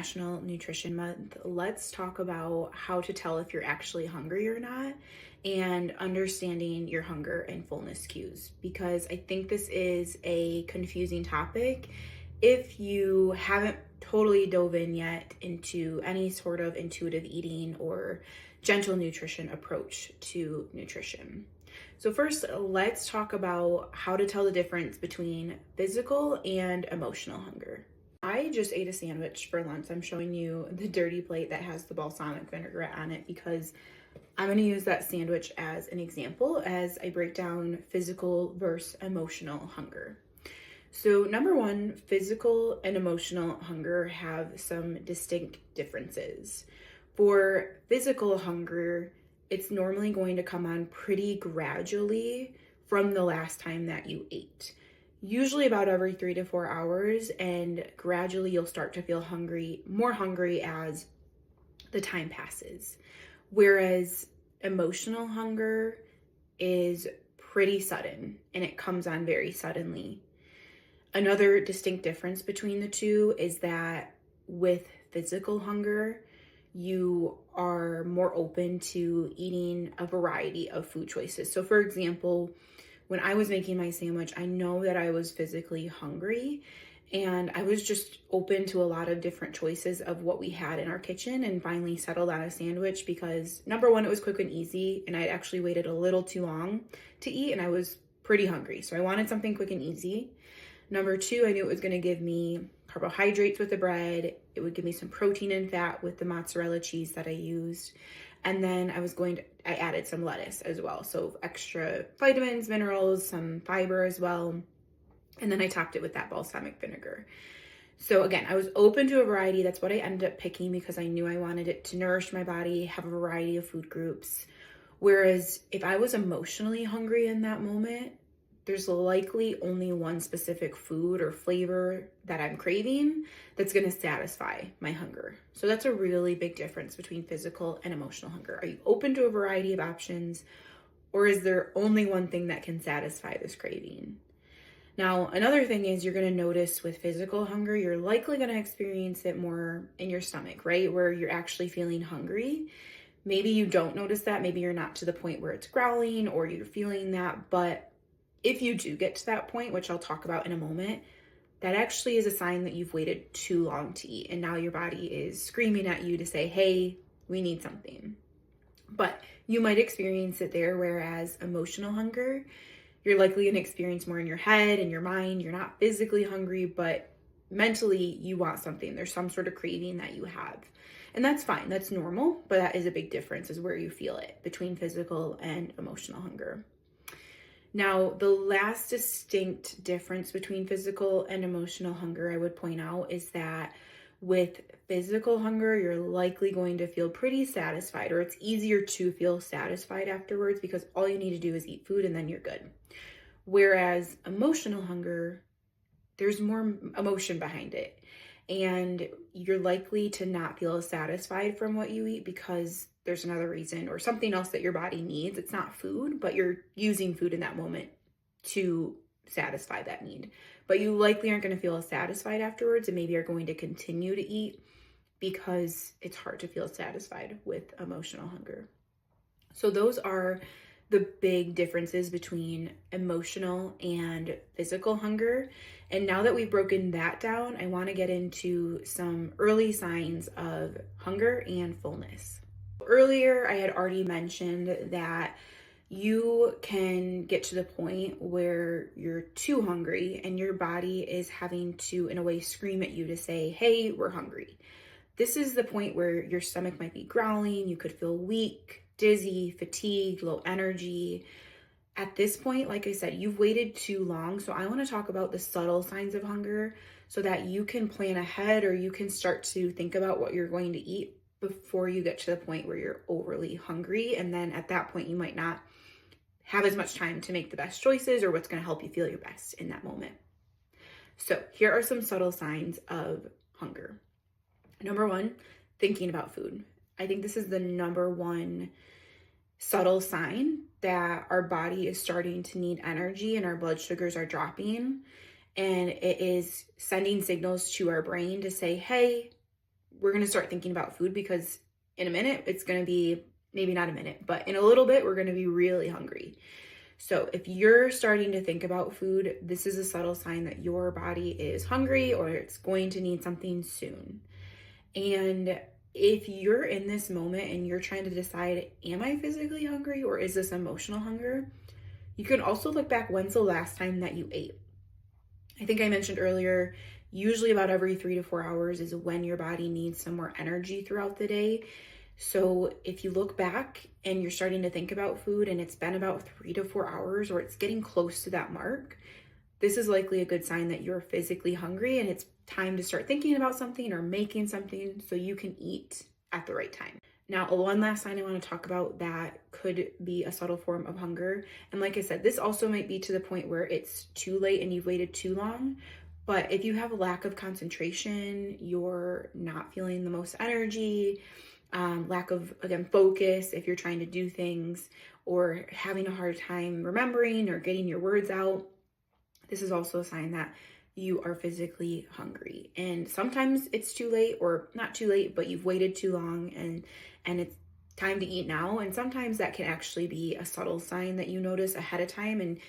National Nutrition Month, let's talk about how to tell if you're actually hungry or not and understanding your hunger and fullness cues, because I think this is a confusing topic if you haven't totally dove in yet into any sort of intuitive eating or gentle nutrition approach to nutrition. So first, let's talk about how to tell the difference between physical and emotional hunger. I just ate a sandwich for lunch. I'm showing you the dirty plate that has the balsamic vinaigrette on it because I'm going to use that sandwich as an example as I break down physical versus emotional hunger. So number one, physical and emotional hunger have some distinct differences. For physical hunger, it's normally going to come on pretty gradually from the last time that you ate. Usually about every 3 to 4 hours, and gradually you'll start to feel more hungry as the time passes. Whereas emotional hunger is pretty sudden and it comes on very suddenly. Another distinct difference between the two is that with physical hunger, you are more open to eating a variety of food choices. So for example, when I was making my sandwich, I know that I was physically hungry and I was just open to a lot of different choices of what we had in our kitchen and finally settled on a sandwich because number one, it was quick and easy and I'd actually waited a little too long to eat and I was pretty hungry. So I wanted something quick and easy. Number two, I knew it was going to give me carbohydrates with the bread. It would give me some protein and fat with the mozzarella cheese that I used. And then I added some lettuce as well. So extra vitamins, minerals, some fiber as well. And then I topped it with that balsamic vinegar. So again, I was open to a variety. That's what I ended up picking because I knew I wanted it to nourish my body, have a variety of food groups. Whereas if I was emotionally hungry in that moment, there's likely only one specific food or flavor that I'm craving that's going to satisfy my hunger. So that's a really big difference between physical and emotional hunger. Are you open to a variety of options, or is there only one thing that can satisfy this craving? Now, another thing is you're going to notice with physical hunger, you're likely going to experience it more in your stomach, right? Where you're actually feeling hungry. Maybe you don't notice that. Maybe you're not to the point where it's growling or you're feeling that, but if you do get to that point, which I'll talk about in a moment, that actually is a sign that you've waited too long to eat. And now your body is screaming at you to say, hey, we need something. But you might experience it there, whereas emotional hunger, you're likely going to experience more in your head and your mind. You're not physically hungry, but mentally you want something. There's some sort of craving that you have. And that's fine. That's normal. But that is a big difference is where you feel it between physical and emotional hunger. Now, the last distinct difference between physical and emotional hunger I would point out is that with physical hunger, you're likely going to feel pretty satisfied, or it's easier to feel satisfied afterwards because all you need to do is eat food and then you're good. Whereas emotional hunger, there's more emotion behind it. And you're likely to not feel satisfied from what you eat because there's another reason or something else that your body needs. It's not food, but you're using food in that moment to satisfy that need. But you likely aren't going to feel satisfied afterwards and maybe are going to continue to eat because it's hard to feel satisfied with emotional hunger. So those are the big differences between emotional and physical hunger. And now that we've broken that down, I want to get into some early signs of hunger and fullness. Earlier, I had already mentioned that you can get to the point where you're too hungry and your body is having to, in a way, scream at you to say, hey, we're hungry. This is the point where your stomach might be growling, you could feel weak, dizzy, fatigued, low energy. At this point, like I said, you've waited too long. So I want to talk about the subtle signs of hunger so that you can plan ahead or you can start to think about what you're going to eat before you get to the point where you're overly hungry. And then at that point, you might not have as much time to make the best choices or what's going to help you feel your best in that moment. So here are some subtle signs of hunger. Number one, thinking about food. I think this is the number one subtle sign that our body is starting to need energy and our blood sugars are dropping. And it is sending signals to our brain to say, hey, we're going to start thinking about food, because in a minute, it's going to be, maybe not a minute, but in a little bit, we're going to be really hungry. So if you're starting to think about food, this is a subtle sign that your body is hungry or it's going to need something soon. And if you're in this moment and you're trying to decide, am I physically hungry or is this emotional hunger? You can also look back, when's the last time that you ate? I think I mentioned earlier, usually about every 3 to 4 hours is when your body needs some more energy throughout the day. So if you look back and you're starting to think about food and it's been about 3 to 4 hours or it's getting close to that mark, this is likely a good sign that you're physically hungry and it's time to start thinking about something or making something so you can eat at the right time. Now, one last sign I want to talk about that could be a subtle form of hunger. And like I said, this also might be to the point where it's too late and you've waited too long. But if you have a lack of concentration, you're not feeling the most energy, lack of, again, focus if you're trying to do things, or having a hard time remembering or getting your words out, this is also a sign that you are physically hungry. And sometimes it's too late, or not too late, but you've waited too long and it's time to eat now. And sometimes that can actually be a subtle sign that you notice ahead of time, and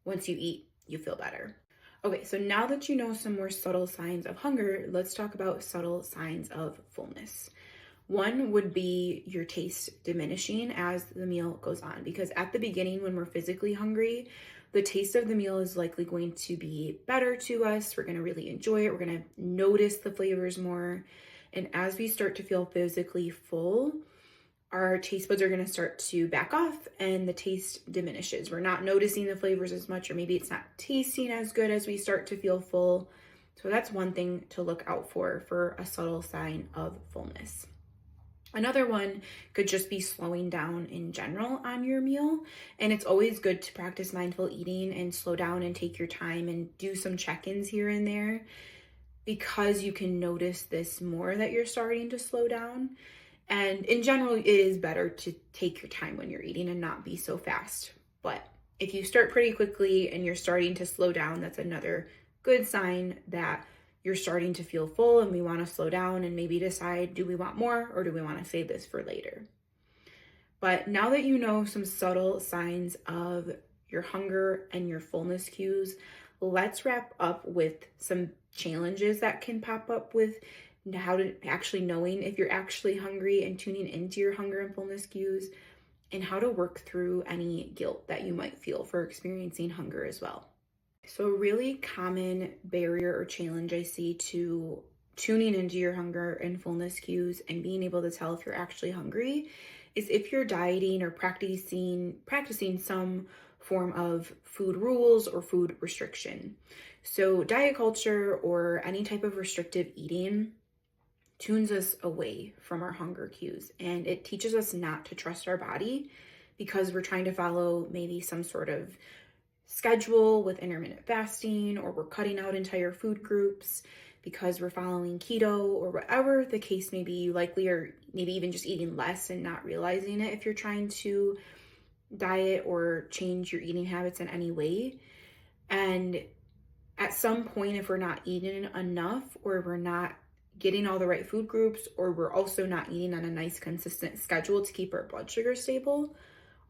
once you eat, you feel better. Okay, so now that you know some more subtle signs of hunger, let's talk about subtle signs of fullness. One would be your taste diminishing as the meal goes on, because at the beginning, when we're physically hungry, the taste of the meal is likely going to be better to us. We're going to really enjoy it. We're going to notice the flavors more. And as we start to feel physically full, our taste buds are going to start to back off and the taste diminishes. We're not noticing the flavors as much, or maybe it's not tasting as good as we start to feel full. So that's one thing to look out for a subtle sign of fullness. Another one could just be slowing down in general on your meal. And it's always good to practice mindful eating and slow down and take your time and do some check-ins here and there, because you can notice this more that you're starting to slow down. And in general, it is better to take your time when you're eating and not be so fast. But if you start pretty quickly and you're starting to slow down, that's another good sign that you're starting to feel full and we want to slow down and maybe decide, do we want more or do we want to save this for later? But now that you know some subtle signs of your hunger and your fullness cues, let's wrap up with some challenges that can pop up with how to actually knowing if you're actually hungry and tuning into your hunger and fullness cues, and how to work through any guilt that you might feel for experiencing hunger as well. So a really common barrier or challenge I see to tuning into your hunger and fullness cues and being able to tell if you're actually hungry is if you're dieting or practicing some form of food rules or food restriction. So diet culture or any type of restrictive eating tunes us away from our hunger cues, and it teaches us not to trust our body because we're trying to follow maybe some sort of schedule with intermittent fasting, or we're cutting out entire food groups because we're following keto, or whatever the case may be. You likely are maybe even just eating less and not realizing it if you're trying to diet or change your eating habits in any way. And at some point, if we're not eating enough, or we're not getting all the right food groups, or we're also not eating on a nice consistent schedule to keep our blood sugar stable,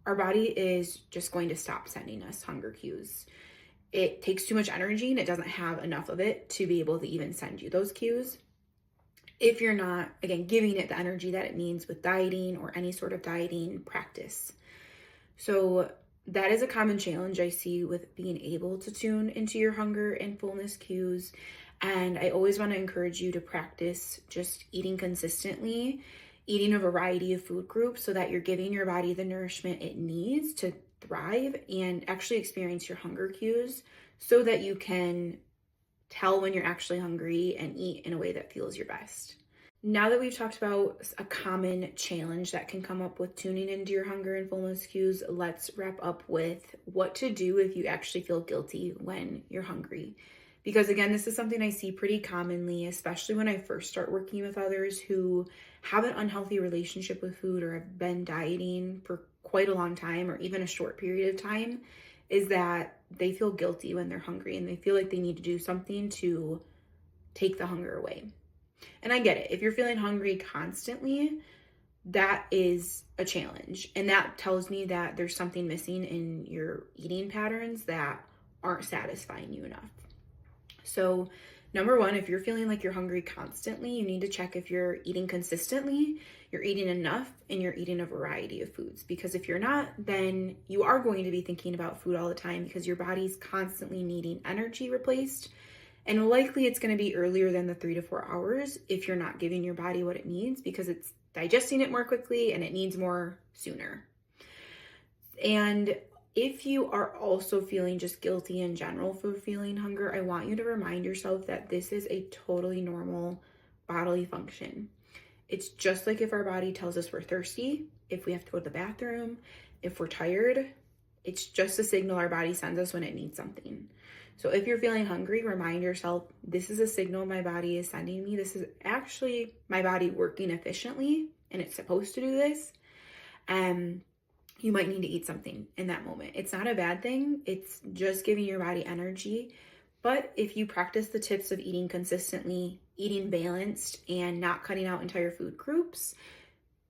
our body is just going to stop sending us hunger cues. It takes too much energy and it doesn't have enough of it to be able to even send you those cues if you're not, again, giving it the energy that it needs with dieting or any sort of dieting practice. So that is a common challenge I see with being able to tune into your hunger and fullness cues. And I always want to encourage you to practice just eating consistently, eating a variety of food groups so that you're giving your body the nourishment it needs to thrive and actually experience your hunger cues so that you can tell when you're actually hungry and eat in a way that feels your best. Now that we've talked about a common challenge that can come up with tuning into your hunger and fullness cues, let's wrap up with what to do if you actually feel guilty when you're hungry. Because again, this is something I see pretty commonly, especially when I first start working with others who have an unhealthy relationship with food or have been dieting for quite a long time or even a short period of time, is that they feel guilty when they're hungry and they feel like they need to do something to take the hunger away. And I get it. If you're feeling hungry constantly, that is a challenge. And that tells me that there's something missing in your eating patterns that aren't satisfying you enough. So, number one, if you're feeling like you're hungry constantly, you need to check if you're eating consistently, you're eating enough, and you're eating a variety of foods. Because if you're not, then you are going to be thinking about food all the time because your body's constantly needing energy replaced. And likely it's going to be earlier than the 3 to 4 hours if you're not giving your body what it needs because it's digesting it more quickly and it needs more sooner. And if you are also feeling just guilty in general for feeling hunger, I want you to remind yourself that this is a totally normal bodily function. It's just like if our body tells us we're thirsty, if we have to go to the bathroom, if we're tired, it's just a signal our body sends us when it needs something. So if you're feeling hungry, remind yourself, this is a signal my body is sending me. This is actually my body working efficiently, and it's supposed to do this. You might need to eat something in that moment. It's not a bad thing. It's just giving your body energy. But if you practice the tips of eating consistently, eating balanced, and not cutting out entire food groups,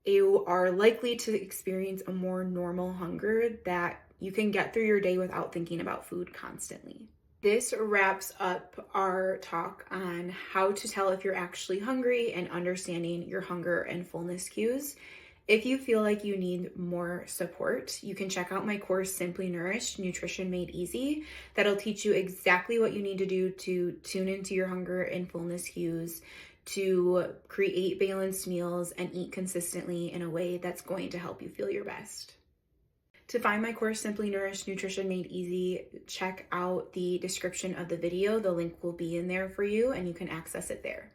you are likely to experience a more normal hunger that you can get through your day without thinking about food constantly. This wraps up our talk on how to tell if you're actually hungry and understanding your hunger and fullness cues. If you feel like you need more support, you can check out my course, Simply Nourished, Nutrition Made Easy. That'll teach you exactly what you need to do to tune into your hunger and fullness cues, to create balanced meals and eat consistently in a way that's going to help you feel your best. To find my course, Simply Nourished, Nutrition Made Easy, check out the description of the video. The link will be in there for you and you can access it there.